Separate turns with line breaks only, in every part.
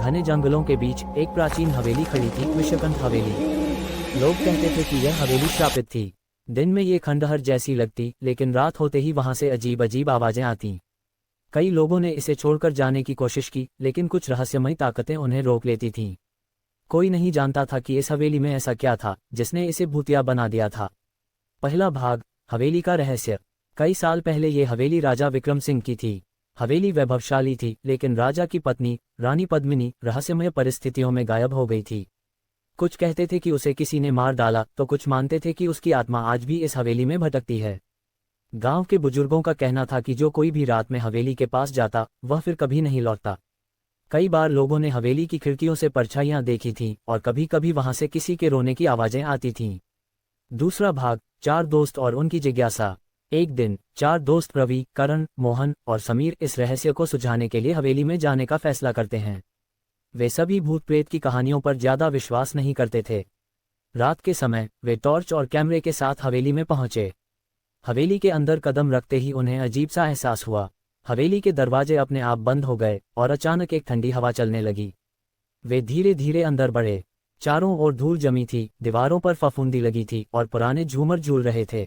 घने जंगलों के बीच एक प्राचीन हवेली खड़ी थी, विश्वकंठ हवेली। लोग कहते थे कि यह हवेली श्रापित थी। दिन में ये खंडहर जैसी लगती, लेकिन रात होते ही वहां से अजीब अजीब आवाजें आती। कई लोगों ने इसे छोड़कर जाने की कोशिश की, लेकिन कुछ रहस्यमयी ताकतें उन्हें रोक लेती थीं। कोई नहीं जानता था कि इस हवेली में ऐसा क्या था जिसने इसे भूतिया बना दिया था। पहला भाग, हवेली का रहस्य। कई साल पहले ये हवेली राजा विक्रम सिंह की थी। हवेली वैभवशाली थी, लेकिन राजा की पत्नी रानी पद्मिनी रहस्यमय परिस्थितियों में गायब हो गई थी। कुछ कहते थे कि उसे किसी ने मार डाला, तो कुछ मानते थे कि उसकी आत्मा आज भी इस हवेली में भटकती है। गांव के बुजुर्गों का कहना था कि जो कोई भी रात में हवेली के पास जाता, वह फिर कभी नहीं लौटता। कई बार लोगों ने हवेली की खिड़कियों से परछाइयां देखी थीं, और कभी कभी वहां से किसी के रोने की आवाजें आती थीं। दूसरा भाग, चार दोस्त और उनकी जिज्ञासा। एक दिन चार दोस्त रवि, करण, मोहन और समीर इस रहस्य को सुलझाने के लिए हवेली में जाने का फैसला करते हैं। वे सभी भूत प्रेत की कहानियों पर ज्यादा विश्वास नहीं करते थे। रात के समय वे टॉर्च और कैमरे के साथ हवेली में पहुंचे। हवेली के अंदर कदम रखते ही उन्हें अजीब सा एहसास हुआ। हवेली के दरवाजे अपने आप बंद हो गए और अचानक एक ठंडी हवा चलने लगी। वे धीरे धीरे अंदर बढ़े। चारों ओर धूल जमी थी, दीवारों पर फफूंदी लगी थी और पुराने झूमर झूल रहे थे।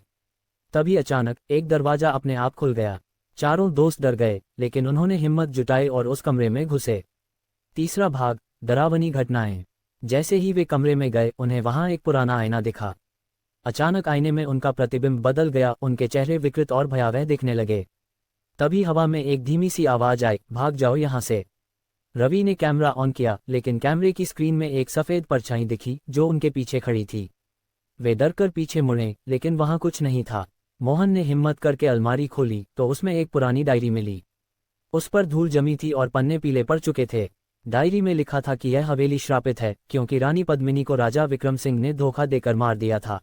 तभी अचानक एक दरवाजा अपने आप खुल गया। चारों दोस्त डर गए, लेकिन उन्होंने हिम्मत जुटाई और उस कमरे में घुसे। तीसरा भाग, डरावनी घटनाएं। जैसे ही वे कमरे में गए, उन्हें वहां एक पुराना आईना दिखा। अचानक आईने में उनका प्रतिबिंब बदल गया, उनके चेहरे विकृत और भयावह दिखने लगे। तभी हवा में एक धीमी सी आवाज आई, भाग जाओ यहां से। रवि ने कैमरा ऑन किया, लेकिन कैमरे की स्क्रीन में एक सफेद परछाई दिखी जो उनके पीछे खड़ी थी। वे डरकर पीछे मुड़े, लेकिन वहां कुछ नहीं था। मोहन ने हिम्मत करके अलमारी खोली तो उसमें एक पुरानी डायरी मिली। उस पर धूल जमी थी और पन्ने पीले पड़ चुके थे। डायरी में लिखा था कि यह हवेली श्रापित है, क्योंकि रानी पद्मिनी को राजा विक्रम सिंह ने धोखा देकर मार दिया था।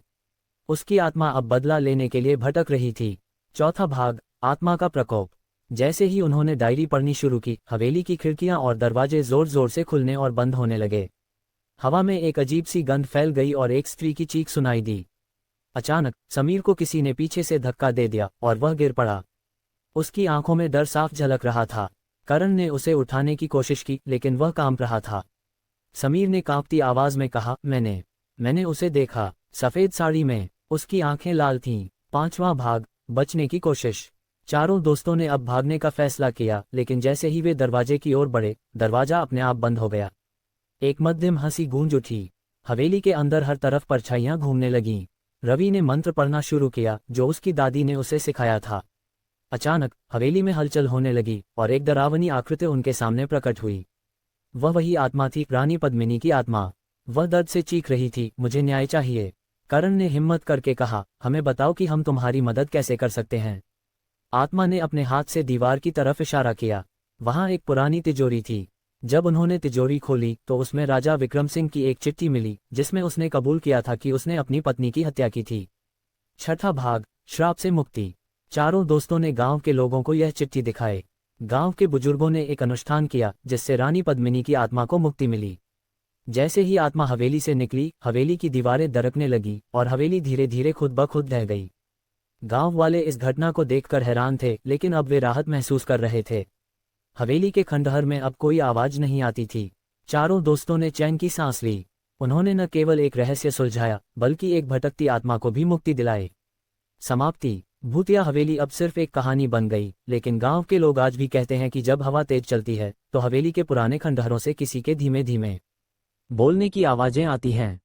उसकी आत्मा अब बदला लेने के लिए भटक रही थी। चौथा भाग, आत्मा का प्रकोप। जैसे ही उन्होंने डायरी पढ़नी शुरू की, हवेली की खिड़कियां और दरवाजे जोर जोर से खुलने और बंद होने लगे। हवा में एक अजीब सी गंध फैल गई और एक स्त्री की चीख सुनाई दी। अचानक समीर को किसी ने पीछे से धक्का दे दिया और वह गिर पड़ा। उसकी आंखों में डर साफ झलक रहा था। करण ने उसे उठाने की कोशिश की, लेकिन वह कांप रहा था। समीर ने कांपती आवाज में कहा, मैंने उसे देखा, सफेद साड़ी में, उसकी आंखें लाल थीं। पांचवां भाग, बचने की कोशिश। चारों दोस्तों ने अब भागने का फैसला किया, लेकिन जैसे ही वे दरवाजे की ओर बढ़े, दरवाजा अपने आप बंद हो गया। एक मध्यम हंसी गूंज उठी। हवेली के अंदर हर तरफ परछाइयां घूमने लगीं। रवि ने मंत्र पढ़ना शुरू किया जो उसकी दादी ने उसे सिखाया था। अचानक हवेली में हलचल होने लगी और एक डरावनी आकृति उनके सामने प्रकट हुई। वह वही आत्मा थी, रानी पद्मिनी की आत्मा। वह दर्द से चीख रही थी, मुझे न्याय चाहिए। करण ने हिम्मत करके कहा, हमें बताओ कि हम तुम्हारी मदद कैसे कर सकते हैं। आत्मा ने अपने हाथ से दीवार की तरफ इशारा किया। वहां एक पुरानी तिजोरी थी। जब उन्होंने तिजोरी खोली तो उसमें राजा विक्रम सिंह की एक चिट्ठी मिली, जिसमें उसने कबूल किया था कि उसने अपनी पत्नी की हत्या की थी। छठा भाग, श्राप से मुक्ति। चारों दोस्तों ने गांव के लोगों को यह चिट्ठी दिखाई। गांव के बुजुर्गों ने एक अनुष्ठान किया, जिससे रानी पद्मिनी की आत्मा को मुक्ति मिली। जैसे ही आत्मा हवेली से निकली, हवेली की दीवारें दरकने लगी और हवेली धीरे धीरे खुद ब खुद ढह गई। गांव वाले इस घटना को देखकर हैरान थे, लेकिन अब वे राहत महसूस कर रहे थे। हवेली के खंडहर में अब कोई आवाज नहीं आती थी। चारों दोस्तों ने चैन की सांस ली। उन्होंने न केवल एक रहस्य सुलझाया, बल्कि एक भटकती आत्मा को भी मुक्ति दिलाई। समाप्ति। भूतिया हवेली अब सिर्फ एक कहानी बन गई, लेकिन गांव के लोग आज भी कहते हैं कि जब हवा तेज चलती है तो हवेली के पुराने खंडहरों से किसी के धीमे धीमे बोलने की आवाजें आती हैं।